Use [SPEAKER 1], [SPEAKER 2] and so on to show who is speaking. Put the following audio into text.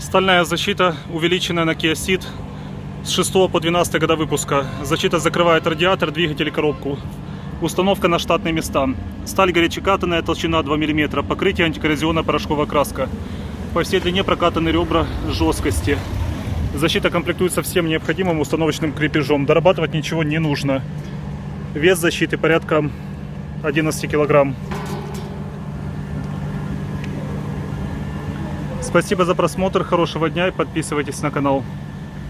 [SPEAKER 1] Стальная защита, увеличенная на Kia Ceed с 6 по 12 года выпуска. Защита закрывает радиатор, двигатель и коробку. Установка на штатные места. Сталь горячекатанная, толщина 2 мм. Покрытие антикоррозионная порошковая краска. По всей длине прокатаны ребра жесткости. Защита комплектуется всем необходимым установочным крепежом. Дорабатывать ничего не нужно. Вес защиты порядка 11 килограмм. Спасибо за просмотр, хорошего дня и подписывайтесь на канал.